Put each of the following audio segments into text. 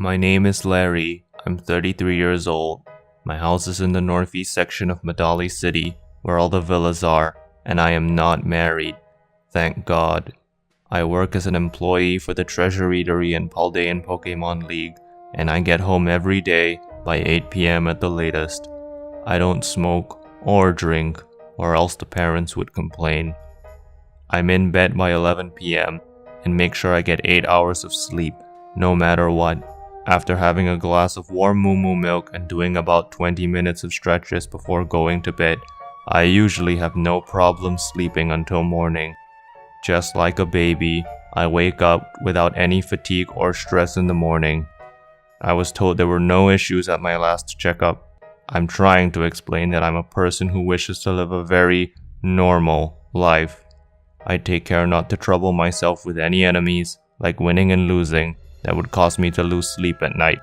My name is Larry. I'm 33 years old. My house is in the northeast section of Medali City, where all the villas are, and I am not married. Thank God. I work as an employee for the Treasure Eatery in Paldean Pokemon League, and I get home every day by 8 PM at the latest. I don't smoke or drink, or else the parents would complain. I'm in bed by 11 PM and make sure I get 8 hours of sleep, no matter what. After having a glass of warm moo milk and doing about 20 minutes of stretches before going to bed, I usually have no problem sleeping until morning. Just like a baby, I wake up without any fatigue or stress in the morning. I was told there were no issues at my last checkup. I'm trying to explain that I'm a person who wishes to live a very normal life. I take care not to trouble myself with any enemies, like winning and losing, that would cause me to lose sleep at night.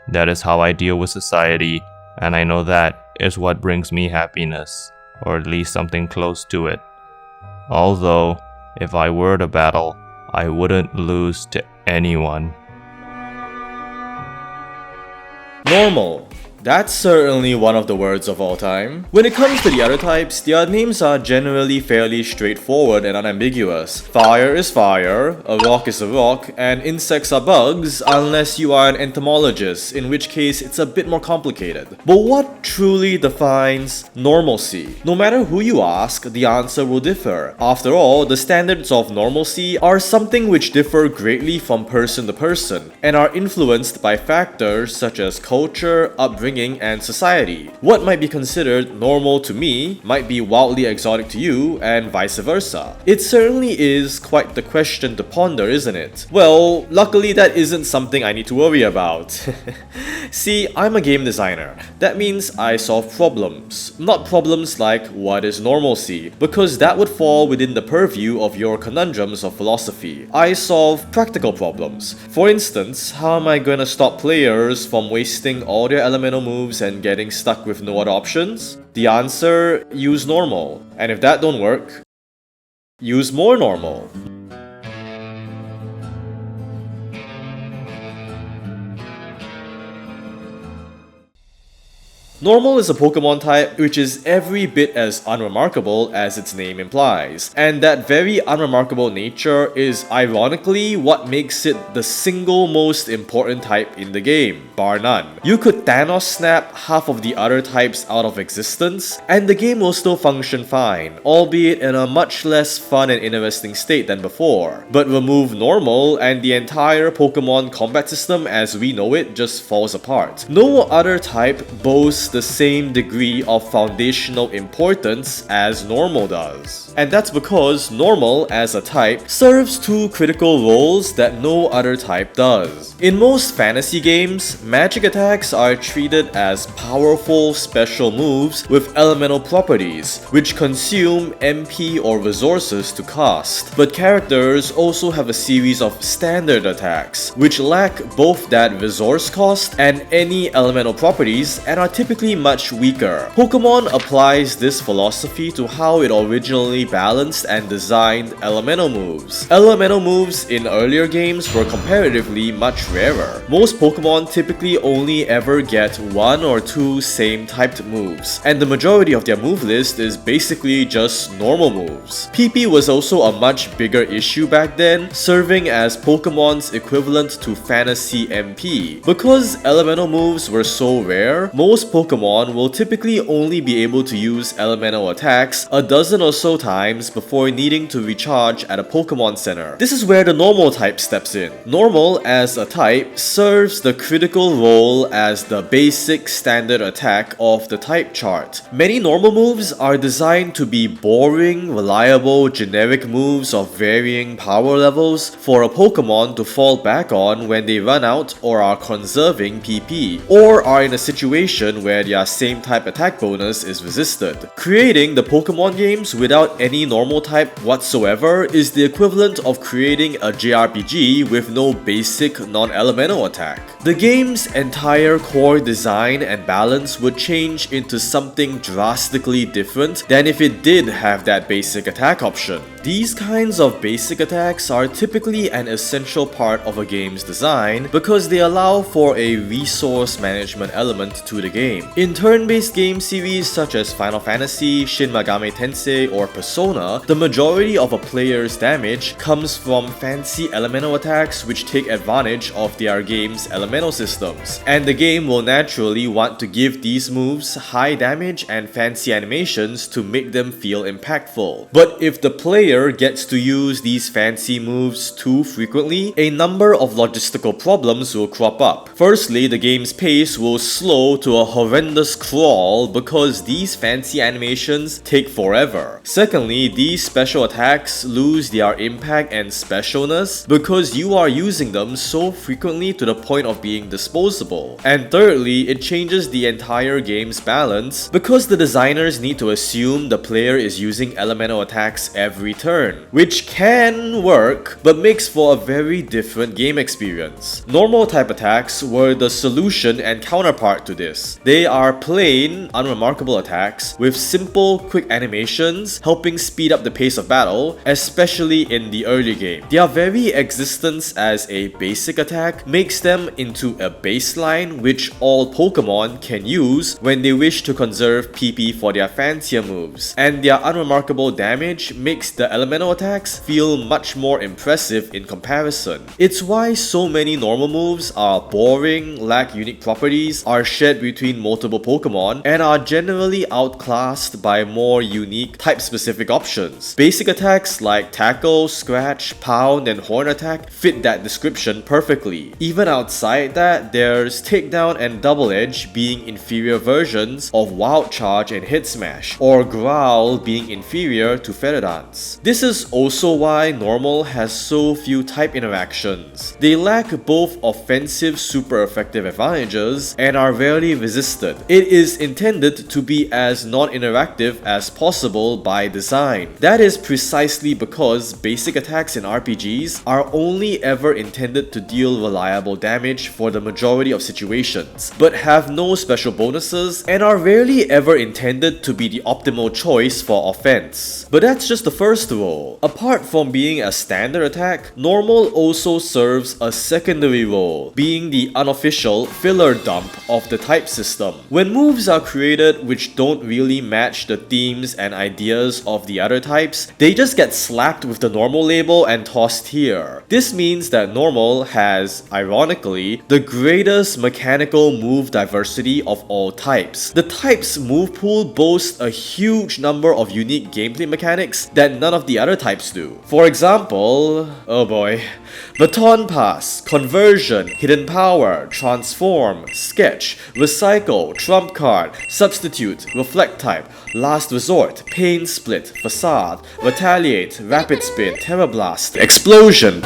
That is how I deal with society, and I know that is what brings me happiness, or at least something close to it. Although, if I were to battle, I wouldn't lose to anyone. Normal. That's certainly one of the words of all time. When it comes to the other types, their names are generally fairly straightforward and unambiguous. Fire is fire, a rock is a rock, and insects are bugs unless you are an entomologist, in which case it's a bit more complicated. But what truly defines normalcy? No matter who you ask, the answer will differ. After all, the standards of normalcy are something which differ greatly from person to person, and are influenced by factors such as culture, upbringing, and society. What might be considered normal to me might be wildly exotic to you, and vice versa. It certainly is quite the question to ponder, isn't it? Well, luckily that isn't something I need to worry about. See, I'm a game designer. That means I solve problems. Not problems like what is normalcy, because that would fall within the purview of your conundrums of philosophy. I solve practical problems. For instance, how am I gonna stop players from wasting all their elemental moves and getting stuck with no other options? The answer, use normal. And if that don't work, use more normal. Normal is a Pokemon type which is every bit as unremarkable as its name implies, and that very unremarkable nature is ironically what makes it the single most important type in the game, bar none. You could Thanos snap half of the other types out of existence, and the game will still function fine, albeit in a much less fun and interesting state than before. But remove normal, and the entire Pokemon combat system as we know it just falls apart. No other type boasts the same degree of foundational importance as normal does. And that's because normal as a type serves two critical roles that no other type does. In most fantasy games, magic attacks are treated as powerful special moves with elemental properties, which consume MP or resources to cast. But characters also have a series of standard attacks, which lack both that resource cost and any elemental properties and are typically much weaker. Pokemon applies this philosophy to how it originally balanced and designed elemental moves. Elemental moves in earlier games were comparatively much rarer. Most Pokemon typically only ever get one or two same typed moves, and the majority of their move list is basically just normal moves. PP was also a much bigger issue back then, serving as Pokemon's equivalent to Fantasy MP. Because elemental moves were so rare, most Pokemon will typically only be able to use elemental attacks a dozen or so times before needing to recharge at a Pokemon Center. This is where the normal type steps in. Normal as a type serves the critical role as the basic standard attack of the type chart. Many normal moves are designed to be boring, reliable, generic moves of varying power levels for a Pokemon to fall back on when they run out or are conserving PP, or are in a situation where where their same type attack bonus is resisted. Creating the Pokemon games without any normal type whatsoever is the equivalent of creating a JRPG with no basic non-elemental attack. The game's entire core design and balance would change into something drastically different than if it did have that basic attack option. These kinds of basic attacks are typically an essential part of a game's design because they allow for a resource management element to the game. In turn-based game series such as Final Fantasy, Shin Megami Tensei, or Persona, the majority of a player's damage comes from fancy elemental attacks which take advantage of their game's elemental systems, and the game will naturally want to give these moves high damage and fancy animations to make them feel impactful. But if the player gets to use these fancy moves too frequently, a number of logistical problems will crop up. Firstly, the game's pace will slow to a horrendous crawl because these fancy animations take forever. Secondly, these special attacks lose their impact and specialness because you are using them so frequently to the point of being disposable. And thirdly, it changes the entire game's balance because the designers need to assume the player is using elemental attacks every turn, which can work but makes for a very different game experience. Normal type attacks were the solution and counterpart to this. They are plain, unremarkable attacks with simple, quick animations helping speed up the pace of battle, especially in the early game. Their very existence as a basic attack makes them into a baseline which all Pokemon can use when they wish to conserve PP for their fancier moves, and their unremarkable damage makes the elemental attacks feel much more impressive in comparison. It's why so many normal moves are boring, lack unique properties, are shared between multiple Pokemon, and are generally outclassed by more unique type-specific options. Basic attacks like Tackle, Scratch, Pound, and Horn Attack fit that description perfectly. Even outside that, there's Takedown and Double Edge being inferior versions of Wild Charge and Hit Smash, or Growl being inferior to Feather Dance. This is also why Normal has so few type interactions. They lack both offensive super effective advantages and are rarely resisted. It is intended to be as non-interactive as possible by design. That is precisely because basic attacks in RPGs are only ever intended to deal reliable damage for the majority of situations, but have no special bonuses and are rarely ever intended to be the optimal choice for offense. But that's just the first role. Apart from being a standard attack, Normal also serves a secondary role, being the unofficial filler dump of the type system. When moves are created which don't really match the themes and ideas of the other types, they just get slapped with the Normal label and tossed here. This means that Normal has, ironically, the greatest mechanical move diversity of all types. The type's move pool boasts a huge number of unique gameplay mechanics that none of the other types do. For example, oh boy, Baton Pass, Conversion, Hidden Power, Transform, Sketch, Recycle, Trump Card, Substitute, Reflect Type, Last Resort, Pain Split, Facade, Retaliate, Rapid Spin, Terra Blast, Explosion,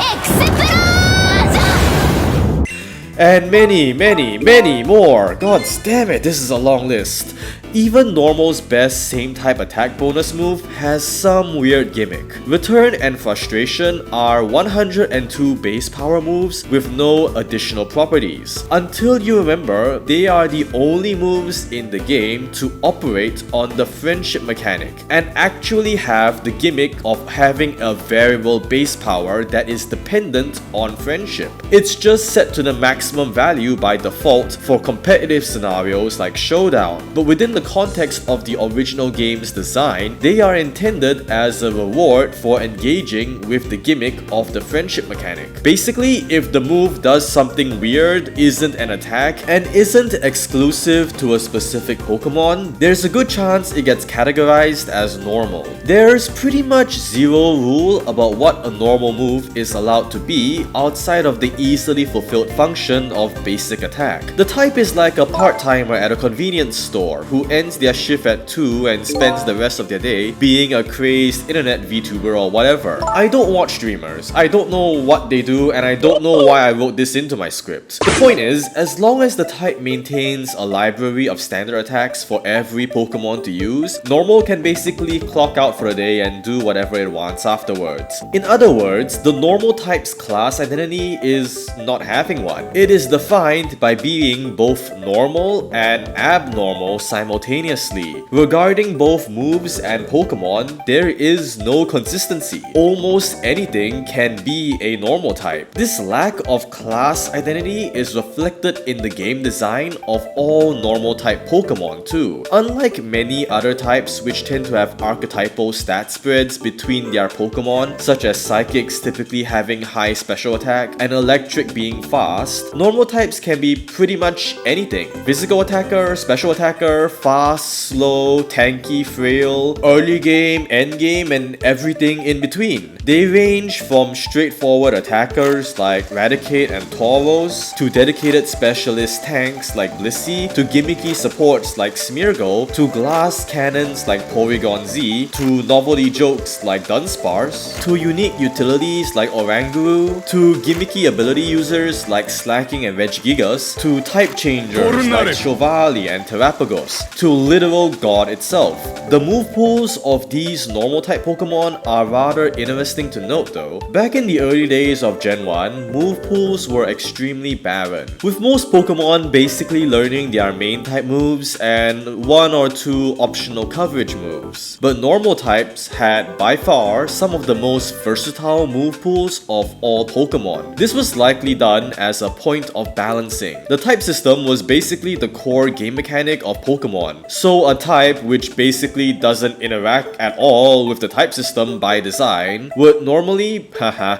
and many more. God damn it, this is a long list. Even Normal's best same type attack bonus move has some weird gimmick. Return and Frustration are 102 base power moves with no additional properties. Until you remember, they are the only moves in the game to operate on the friendship mechanic and actually have the gimmick of having a variable base power that is dependent on friendship. It's just set to the maximum value by default for competitive scenarios like Showdown, but within the context of the original game's design, they are intended as a reward for engaging with the gimmick of the friendship mechanic. Basically, if the move does something weird, isn't an attack, and isn't exclusive to a specific Pokemon, there's a good chance it gets categorized as normal. There's pretty much zero rule about what a normal move is allowed to be outside of the easily fulfilled function of basic attack. The type is like a part-timer at a convenience store who ends their shift at 2 and spends the rest of their day being a crazed internet VTuber or whatever. I don't watch streamers, I don't know what they do, and I don't know why I wrote this into my script. The point is, as long as the type maintains a library of standard attacks for every Pokemon to use, normal can basically clock out for the day and do whatever it wants afterwards. In other words, the normal type's class identity is not having one. It is defined by being both normal and abnormal simultaneously. Regarding both moves and Pokemon, there is no consistency. Almost anything can be a normal type. This lack of class identity is reflected in the game design of all normal type Pokemon too. Unlike many other types which tend to have archetypal stat spreads between their Pokemon, such as Psychics typically having high special attack and Electric being fast, normal types can be pretty much anything. Physical attacker, special attacker, fast, slow, tanky, frail, early game, end game, and everything in between. They range from straightforward attackers like Raticate and Tauros, to dedicated specialist tanks like Blissey, to gimmicky supports like Smeargle, to glass cannons like Porygon Z, to novelty jokes like Dunsparce, to unique utilities like Oranguru, to gimmicky ability users like Slacking and Regigigas, to type changers like Chevali and Terrapagos, to literal God itself. The move pools of these normal type Pokemon are rather interesting to note though. Back in the early days of Gen 1, move pools were extremely barren, with most Pokemon basically learning their main type moves and one or two optional coverage moves. But normal types had by far some of the most versatile move pools of all Pokemon. This was likely done as a point of balancing. The type system was basically the core game mechanic of Pokemon, so a type which basically doesn't interact at all with the type system by design would normally,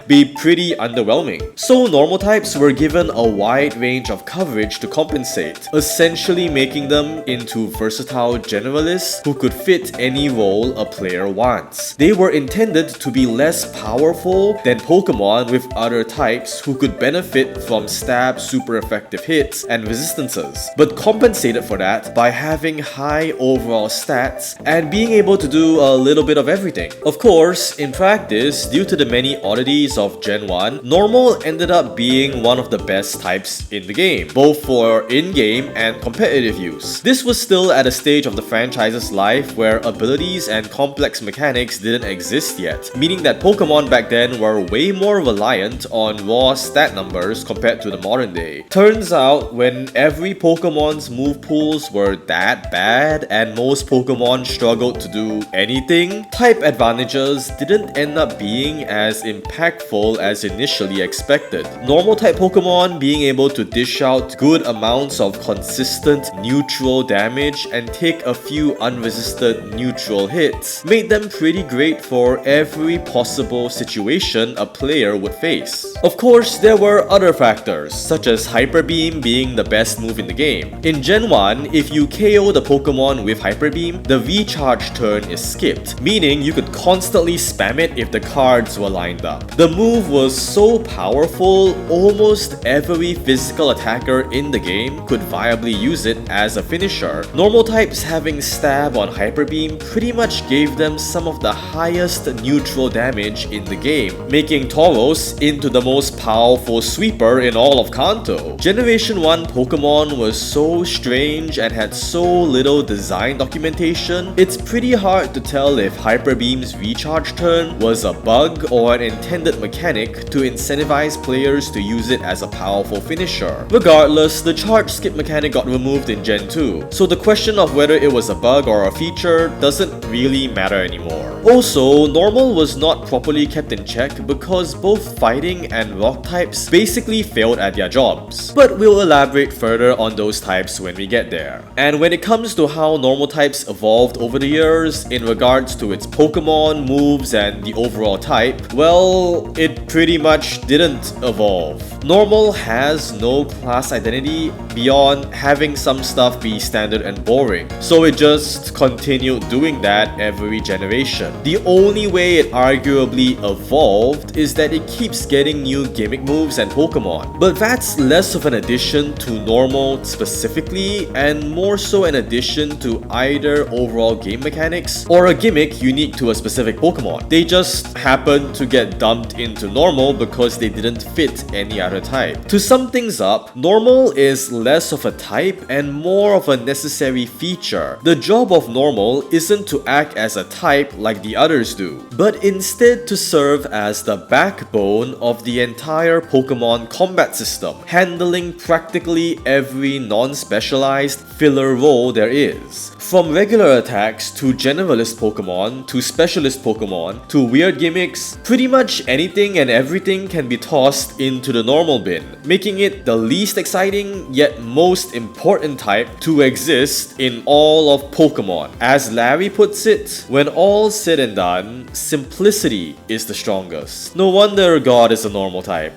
be pretty underwhelming. So normal types were given a wide range of coverage to compensate, essentially making them into versatile generalists who could fit any role a player wants. They were intended to be less powerful than Pokemon with other types who could benefit from stab super effective hits and resistances, but compensated for that by having high overall stats and being able to do a little bit of everything. Of course, in practice, due to the many oddities of Gen 1, normal ended up being one of the best types in the game, both for in-game and competitive use. This was still at a stage of the franchise's life where abilities and complex mechanics didn't exist yet, meaning that Pokemon back then were way more reliant on raw stat numbers compared to the modern day. Turns out, when every Pokemon's move pools were that bad and most Pokemon struggled to do anything, type advantages didn't end up being as impactful as initially expected. Normal type Pokemon being able to dish out good amounts of consistent neutral damage and take a few unresisted neutral hits made them pretty great for every possible situation a player would face. Of course, there were other factors, such as Hyper Beam being the best move in the game. In Gen 1, if you KO the Pokemon with Hyper Beam, the recharge turn is skipped, meaning you could constantly spam it if the cards were lined up. The move was so powerful, almost every physical attacker in the game could viably use it as a finisher. Normal types having stab on Hyper Beam pretty much gave them some of the highest neutral damage in the game, making Tauros into the most powerful sweeper in all of Kanto. Generation 1 Pokemon was so strange and had so little design documentation, it's pretty hard to tell if Hyper Beam's recharge turn was a bug or an intended mechanic to incentivize players to use it as a powerful finisher. Regardless, the charge skip mechanic got removed in Gen 2, so the question of whether it was a bug or a feature doesn't really matter anymore. Also, normal was not properly kept in check because both fighting and rock types basically failed at their jobs, but we'll elaborate further on those types when we get there. And when it comes to how normal types evolved over the years in regards to its Pokemon, moves, and the overall type, well, it pretty much didn't evolve. Normal has no class identity beyond having some stuff be standard and boring, so it just continued doing that every generation. The only way it arguably evolved is that it keeps getting new gimmick moves and Pokemon, but that's less of an addition to normal specifically and more so an an addition to either overall game mechanics or a gimmick unique to a specific Pokemon. They just happened to get dumped into normal because they didn't fit any other type. To sum things up, normal is less of a type and more of a necessary feature. The job of normal isn't to act as a type like the others do, but instead to serve as the backbone of the entire Pokemon combat system, handling practically every non-specialized filler role there is. From regular attacks to generalist Pokemon to specialist Pokemon to weird gimmicks, pretty much anything and everything can be tossed into the normal bin, making it the least exciting yet most important type to exist in all of Pokemon. As Larry puts it, when all's said and done, simplicity is the strongest. No wonder God is a normal type.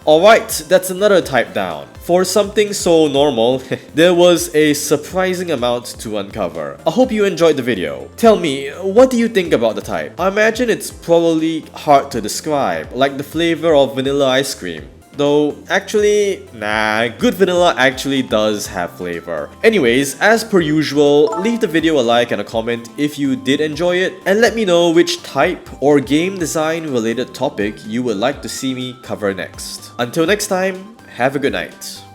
Alright, that's another type down. For something so normal, there was a surprising amount to uncover. I hope you enjoyed the video. Tell me, what do you think about the type? I imagine it's probably hard to describe, like the flavor of vanilla ice cream. Though, actually, nah, good vanilla actually does have flavor. Anyways, as per usual, leave the video a like and a comment if you did enjoy it, and let me know which type or game design related topic you would like to see me cover next. Until next time, have a good night.